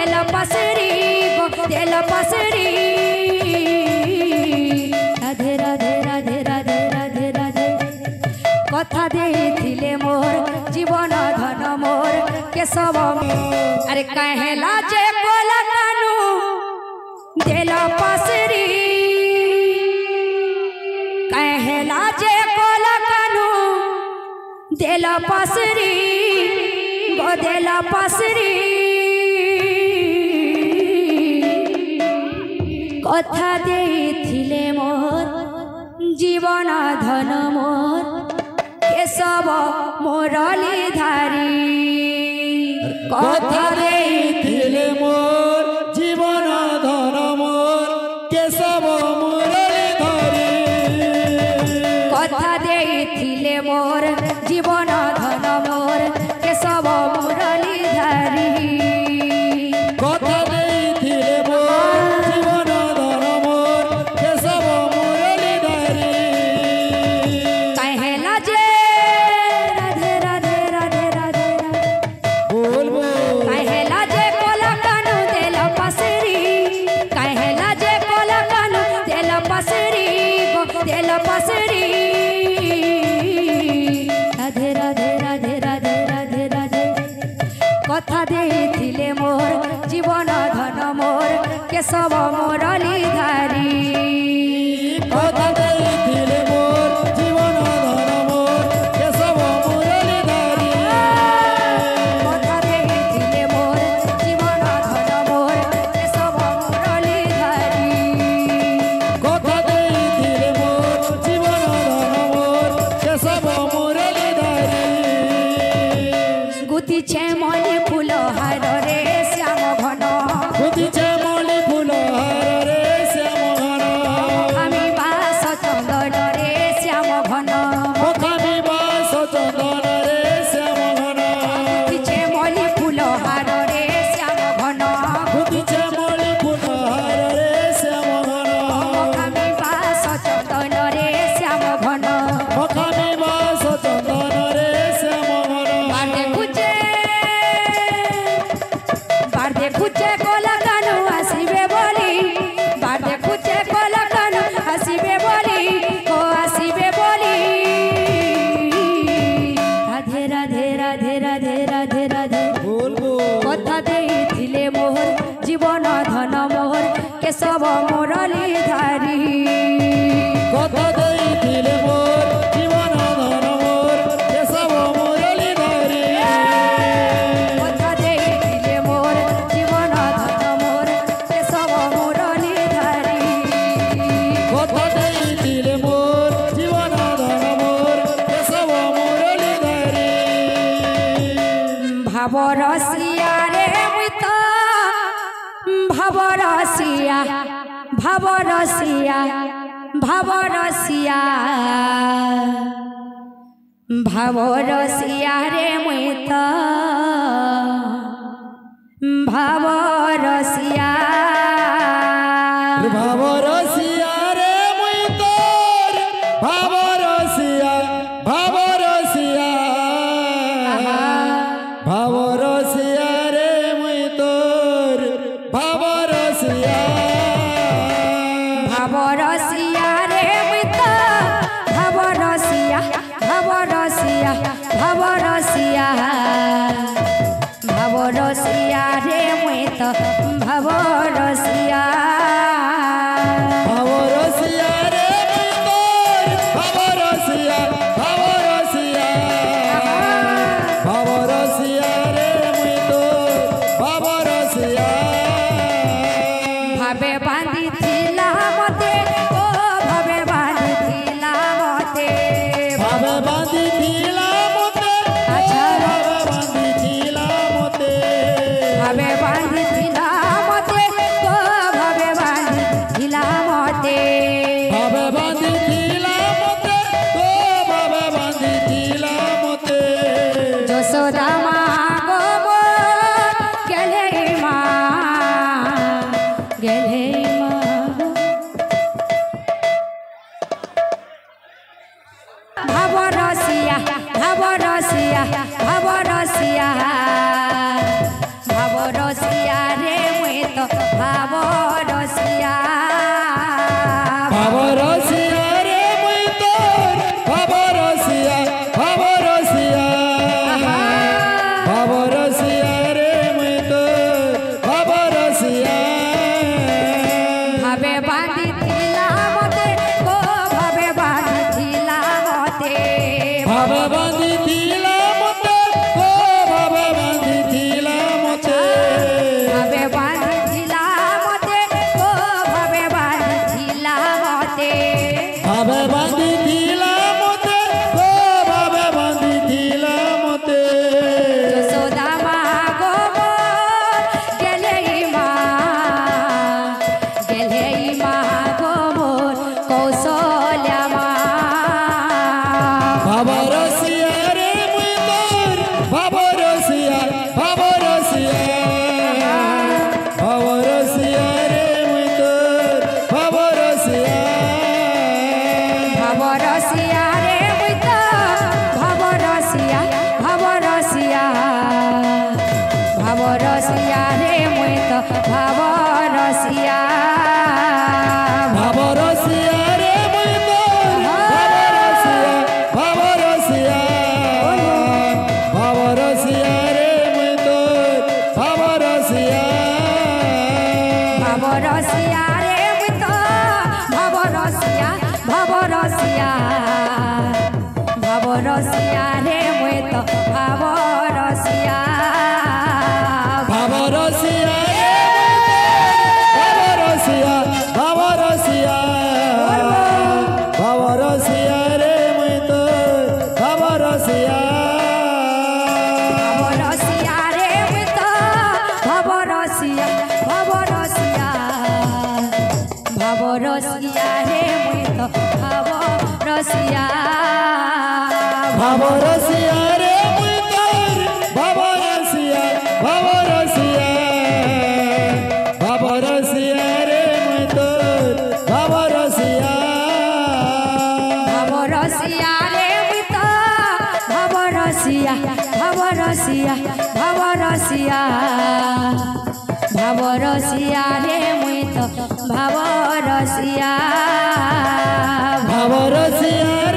देल पसरी गो देल पसरी राधे राधे राधे राधे राधे राधे कथा देथिले मोर जीवन धन मोर केशव अरे कहेला जे बोला कानू देल पसरी कहेला जे बोला कानू देल पसरी गो देल पसरी कथा देथिले मोर जीवन धन मोर केशव मुरली धारी कथा देथिले मोर जीवन धन मोर केशव मुरली धारी कथा देथिले मोर जीवन धन मोर केशव मुरली धारी कथा देथिले मोर जीवन धन मोर केशव मुरली धारी कहेला जे राधे राधे राधे राधे बोल बोल कहेला जे कोला कानू देल पसरी कहेला जे कोला कानू देल पसरी गो देल पसरी राधे राधे राधे राधे राधे राधे कथा देथिले मोर जीवन धन मोर केशव मुरली धारी कथा देथिले मोर जीवन धन मोर केशव मुरली धारी कथा देथिले मोर जीवन धन मोर केशव मुरली धारी कथा देथिले मोर जीवन धन मोर केशव मुरली धारी गुतिछे मणि फूल हार रे श्याम घन गुतिछे मणि फूल हार रे श्याम घन আমি বাস চন্দন রে শ্যাম ঘন মুখামি বাস চন্দন রে শ্যাম ঘন গুতিছে মণি ফুল হার রে শ্যাম ঘন গুতিছে মণি ফুল হার রে শ্যাম ঘন আমি বাস চন্দন রে শ্যাম ঘন মুখামি বাস চন্দন রে শ্যাম ঘন বাড়ে খুঁজে কোলা কানু আসিবে বলি বাড়ে খুঁজে কোলা কানু আসিবে বলি ও আসিবে বলি রাধে রাধে রাধে রাধে রাধে রাধে বলবো কথা দেইছিলে মোর জীবন ধন মোর কেশব মুরলি ধারি কথা দেইছিলে মোর জীবন ধন মোর কেশব মুরলি ধারি কথা দেইছিলে মোর জীবন ধন মোর কেশব মুরলি ধারি কথা দেইছিলে মোর জীবন ধন মোর কেশব মুরলি ধারি ভাব রসিয়া রে মুই তো ভাব রসিয়া ভাব রসিয়া ভাব রসিয়া ভাব রসিয়া রে মুই তো ভাব রসিয়া ভাব রসিয়া রে মুই তোর ভাব রসিয়া ভাব রসিয়া ভাব রসিয়া রে মুই তোর ভাব রসিয়া ভাব রসিয়া রে মুই তো ভাব রসিয়া ভাব রসিয়া ভাব রসিয়া ভাব রসিয়া রে মুই তো ভাব রসিয়া ভাব রসিয়া রে মুই তোর ভাব রসিয়া ভাব রসিয়া ভাব রসিয়া রে মুই তোর ভাব রসিয়া ভাবে বাঁধিছিলা মতে ও ভাবে বাঁধিছিলা মতে ভাবে বাঁধিছিলা মতে আচ্ছা ভাবে বাঁধিছিলা মতে ভাবে বাঁধিছিলা মতে ও ভাবে বাঁধিছিলা মতে ভাবে বাঁধিছিলা মতে তো ভাবে বাঁধিছিলা মতে যশোদা মা গো মোর গেলে মা গেলে মা ভাব রসিয়া ভাব রসিয়া ভাব রসিয়া ভাব রসিয়া রে तो भाव रसिया भाव रसिया रे मुई तोर भाव रसिया भाव रसिया भाव रसिया रे मुई तोर भाव रसिया भावे बांधी थिला मते को भावे बांधी थिला मते भावे बांधी थिला मते को भावे बांधी थिला मते भावे बांधी थिला मते को भावे बांधी थिला मते भावे बांधी थिला मते को भावे बांधी थिला मते यशोदा माँ गो मोर गेले माँ गो मोर कौशल्या माँ भाव रसिया रे मुई तोर भाव रसिया भाव रसिया भाव रसिया रे मुई तोर भाव रसिया भाव रसिया रे मुई तो भाव रसिया भाव रसिया भाव रसिया रे मुई तो भाव रसिया भाव रसिया रे मुई तोर भाव रसिया भाव रसिया रे मुई तोर भाव रसिया भाव रसिया रे मुई तो भाव रसिया भाव रसिया भाव रसिया रे मुई तो भाव रसिया भाव रसिया भाव रसिया भाव रसिया रे मुई तोर भाव रसिया भाव रसिया रे मुई तो भाव रसिया भाव रसिया भाव रसिया रे मुई तो भाव रसिया भाव रसिया रे मुई तोर भाव रसिया भाव रसिया भाव रसिया रे मुई तोर भाव रसिया भाव रसिया रे मुई तो भाव रसिया भाव रसिया भाव रसिया भाव रसिया रे मुई तो भाव रसिया भाव रसिया